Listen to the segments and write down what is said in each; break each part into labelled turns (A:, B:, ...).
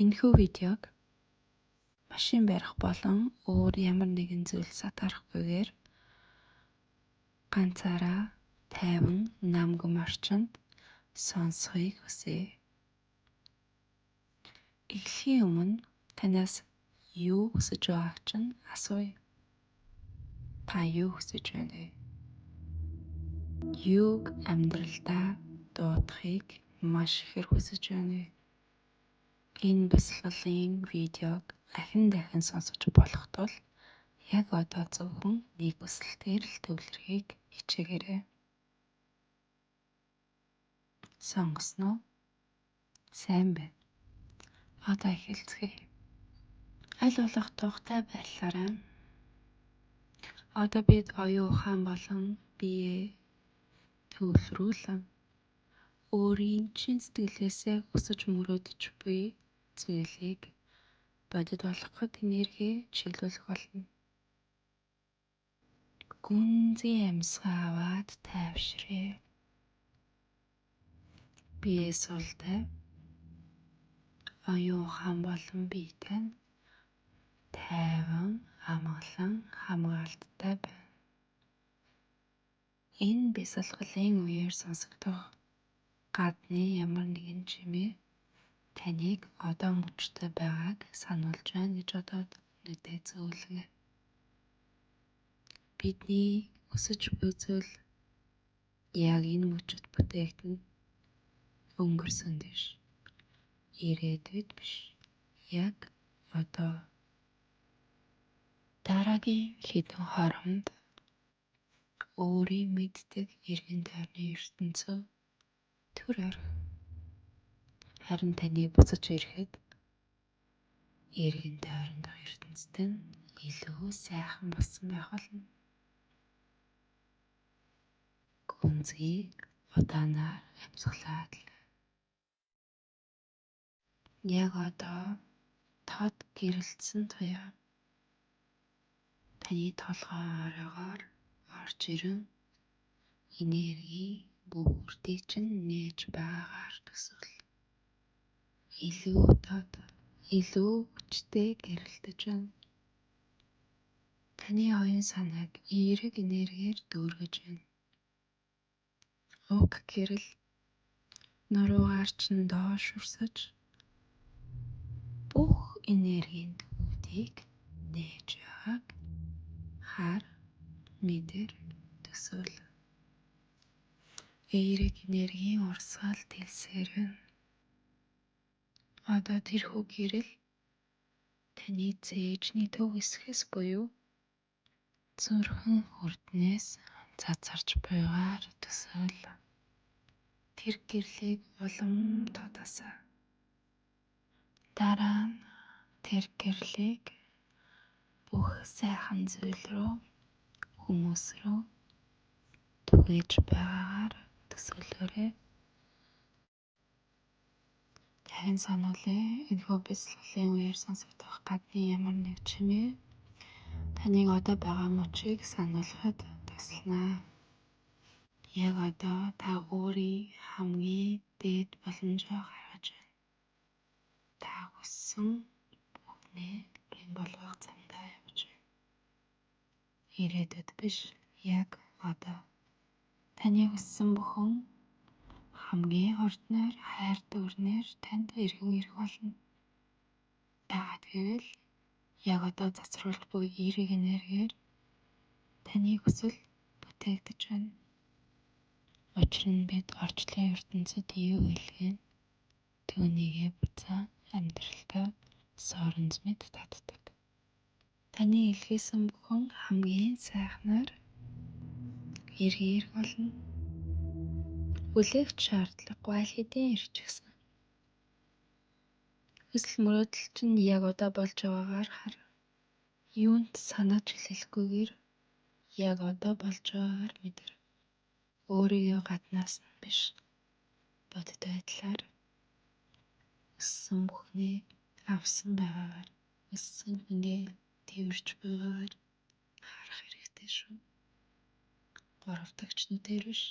A: Энэхүү видеог машин барих болон өөр ямар нэгэн зүйл сатарахгүйгээр ганцаараа тайван намгам орчинд сонсохыг хүсье. Эхлэхийн өмнө танаас юу хүсэж байгааг чинь асууя. Та юу хүсэж байна вэ? Юуг амьдралдаа дуудахыг маш ихээр хүсэж байна вэ? Энэ бясалгалын видеог дахин сонсож болох тул яг одоо зөвхөн нэг хүсэлтээр л төвлөрөхийг хичээгээрэй. Сонгосноо? Сайн байна. Одоо эхэлцгээе. Аль болох тухтай байрлаарай. Одоо бид оюун ухаан болон биеэ төвлөрүүлэн өөрийн чин сэтгэлээсээ хүсэж мөрөөдөж буй зүйлийг бодит болгоход энерги чиглүүлэх болно. Гүнзгий амьсгаа аваад тайвширээ. Бие суултай. Оюун ухаан болон биетэй тайван, амгалан, хамгаалттай байна. Энэ бясалгалын үеэр сонсогдох гадны ямар нэгэн чимээ таныг одоо мөчтэй байгааг сануулж байна гэж бодоод нүдээ зөөлгөө. Бидний өсөж буй зүйл яг энэ мөчөд бүтээгдэн өнгөрсөн дэш. Ирээдүйд биш. Яг одоо. Дараагийн хэдэн хоромонд өөрийн мэддэг эргэн тойрны ертөнцөө төр орой. Харин таны буцаж ирэхэд эргэн тойрон дахь ертөнцид нь илүү сайхан болсон байх болно. Гүнзгий удаанаар амьсгалаад л. Яг одоо тод гэрэлтсэн туяа таны толгой оройгоор орж ирэн энерги бүгдийг чинь нээж байгаагаар төсөөл. Илүү тод, илүү хүчтэй гэрэлтэж байна. Таны оюун санааг эерэг энергиэр дүүргэж байна. Уг гэрэл нуруугаар чинь доош урсаж бүх энергийн төвүүдийг нээж байгааг хар, мэдэр, төсөөл. Эерэг энергийн урсгал дэлсээр байна. Одоо тэрхүү гэрэл таны цээжний төв хэсгээс буюу зүрхэн хүрднээс цацарч буйгаар төсөөл. Тэр гэрлийг улам дуудасаа. Дараа нь тэр гэрлийг бүх сайхан зүйл рүү, хүмүүс рүү түгээж байгаагаар төсөөлөөрэй. Харин сануулъя, энэхүү бясалгалын үеэр сонсогдох гадны ямар нэг чимээ таныг одоо байгаа мөчийг сануулхад туслана. Яг одоо та өөрийн хамгийн дээд боломжоо гаргаж байна. Та хүссэн бүхнээ бий болгох замдаа явж байна. Ирээдүйд биш, яг одоо. Таны хүссэн бүхэн хамгийн урднаар хайр дуурнаар танд эргэн ирэх болно. Яагаад гэвэл яг одоо цацруулж буй эерэг энергиэр таны хүсэл бүтээгдэж байна. Учир нь бид орчлон ертөнцид юу илгээн түүнийгээ буцаа амьдралдаа соронз мэд татдаг. Таны илгээсэн бүхэн хамгийн сайхнаар эргэн ирэх болно. Хүлээх шаардлагагүй аль хэдийн ирж гисэн. Хүсэл мөрөөдөл чинь яг одоо болж байгаагаар хар. Юунд санаж хэлэхгүйгээр яг одоо болж байгаагаар мэдэр. Өөрийгөө гаднаас нь биш, бодит байдлаар өссөн бүхнээ авсан байгаагаар, өссөн хүнээ тэрж байгаагаар харах хэрэгтэй шүү. Горовдогч нүдээр биш,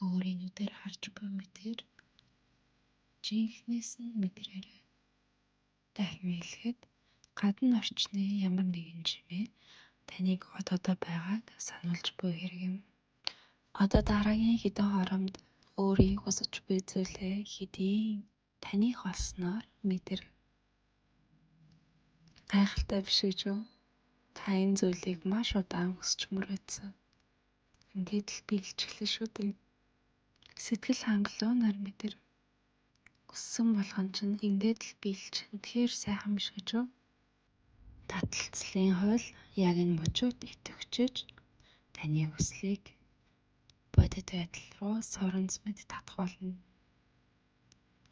A: өөрийн нүдээр харж буй мэтэр жинхнээс нь мэдрээрэй. дахин хэлэхэд гадна орчны ямар нэгэн чимээ таныг одоо байгааг сануулж буй хэрэг юм. Одоо дараагийн хэдэн хоромд өөрийн хүсэж буй зүйлээ хэдийн таних болсноор мэдэр. Гайхалтай биш гэж үү? Та энэ зүйлийг маш удаан хүсч мөрөөдсөн. Ингээд л биелжчихлээ шүү дээ. Сэтгэл хангалуунаар мэдэр. Хүссэн болгон чинь ингээд л биелж. Тэгэхээр сайхан биш гэж үү? Таталцлын хууль яг энэ мужууд идэвхжиж таны хүслийг бодит байдал руу соронз мэд татах болно.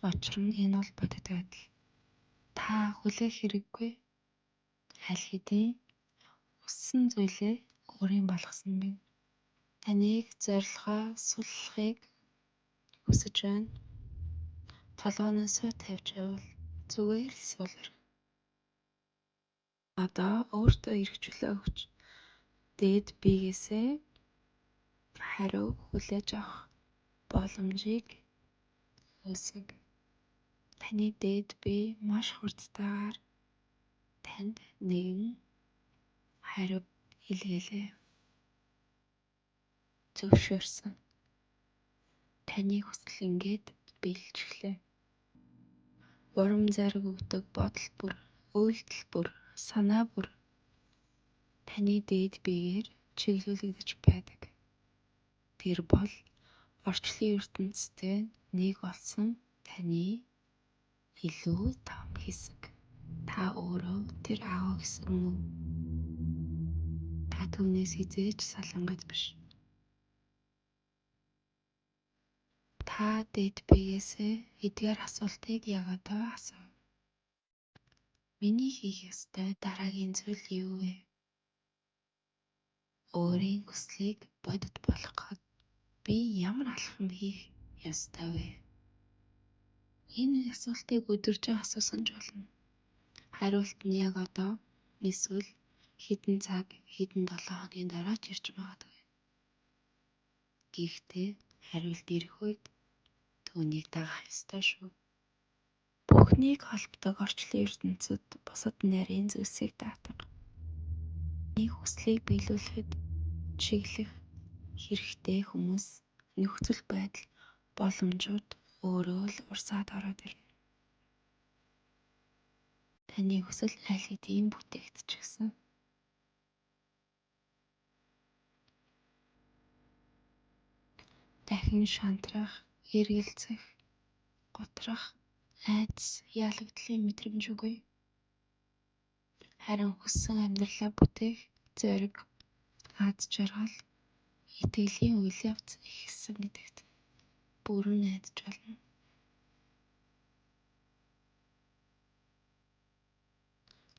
A: Учир нь энэ бол бодит байдал. Та хүлээх хэрэггүй. Аль хэдийн хүссэн зүйлээ өөрийн болгосон байна. Таныг зорилгоо суллахыг хүсэж байна. Толгойносоо тавьж байвал зүгээр л суулгар. Одоо өөртөө эргжүүлээ өгч дээд биегээсээ хариу хүлээж авах боломжийг үүсгэг. Таны дээд бие маш хурдтайгаар танд нэгэн хариу илгээлээ. Зөвшөөрсөн. Таны хүсэл ингээд биелжглээ. Урам зориг өгдөг бодол бүр, үйлдэл бүр, санаа бүр таны дээд биеэр чиглүүлэгдэж байдаг. Тэр бол орчлон ертөнцтэй нэг болсон таны илүү том хэсэг. Та өөрөө тэр агуу хэсэг мөн. Та түүнээс хизээж салангат биш. Та дээд биеэсээ эдгээр асуултыг яг одоо асуу. Миний хийх ёстой дараагийн зүйл юу вэ? Өөрийн хүслийг бодит болгоход би ямар алхам хийх ёстой вэ? Энэ асуултыг өдөржин асуусан ч болно. Хариулт нь яг одоо эсвэл хэдэн цаг, хэдэн 7 хоногийн дараа ч ирж магадгүй. Гэхдээ хариулт ирэх үед түүнийг дагах ёстой шүү. Бүхнийг холбдог орчлон ертөнцид бусад нарийн зүйлсийг даатга. Нэг хүслийг биелүүлэхэд чиглэх хэрэгтэй хүмүүс, нөхцөл байдал, боломжууд өөрөө л урсаад ороод ирнэ. Таны хүсэл аль хэдийн бүтээгдчихсэн. Дахин шантрах, эргэлзэх, готрах, айдас, яалагдлын мэдрэмж үгүй. Харин хүссэн амьдралаа бүтээх зориг, аз жаргал, итгэлийн үйл явц ихссэн гэдэгт бүрэн найдаж болно.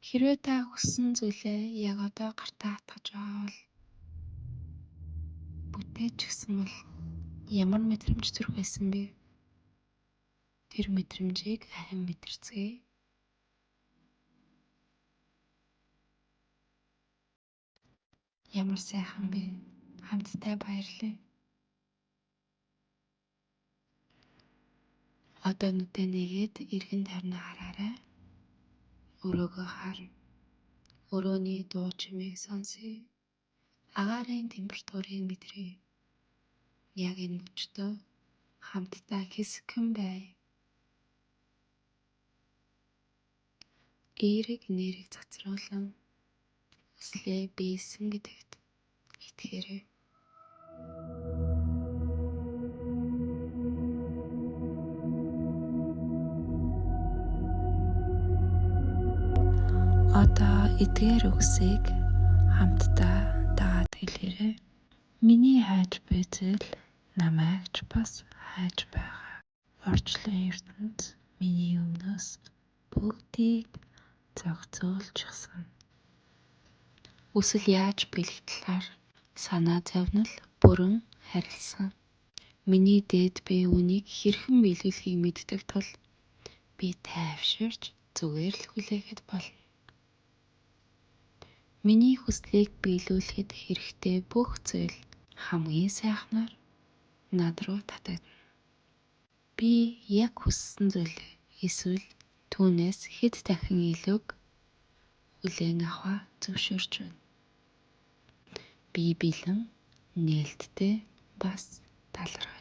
A: Хэрвээ та хүссэн зүйлээ яг одоо гартаа хатгаж байгаа бол бүтээж гисэн бол ямар мэдрэмж төрөх байсан бэ? Тэр мэдрэмжийг ахин мэдэрцгээе. Ямар сайхан бэ? Хамтдаа баярлая. Одоо нүдээ нэгээд эргэн тойрноо хараарай. Өрөөгөө хар. Өрөөний дуу чимээг сонсъё. Агаарын температурыг мэдрээ. Яг энэ мөчтөө хамтдаа хэсэгхэн бай. Эерэг нэрийг цацруулан хүслээ биелсэн гэдэгт итгээрэй. Одоо эдгээр үгсийг хамтдаа дагаад хэлээрэй. Миний хайж буй зүйл намайг ч бас хайж байгаа. Орчлон ертөнц миний өмнөөс бүгдийг зохицуулчихсан. Үсэл яаж биелэх талаар санаа зовнил бүрэн харилсан. Миний дээд бие үнийг хэрхэн биелүүлэхийг мэддэг тул би тайвширч зүгээр л хүлээхэд болно. Миний хүслийг биелүүлэхэд хэрэгтэй бүх зүйл хамгийн сайхнаар над руу татагдана. Би яг хүссэн зүйлээ эсвэл түүнээс хэд дахин илүүг хүлээн авах зөвшөөрч байна. Бие биелэн, нээлттэй бас талархаж.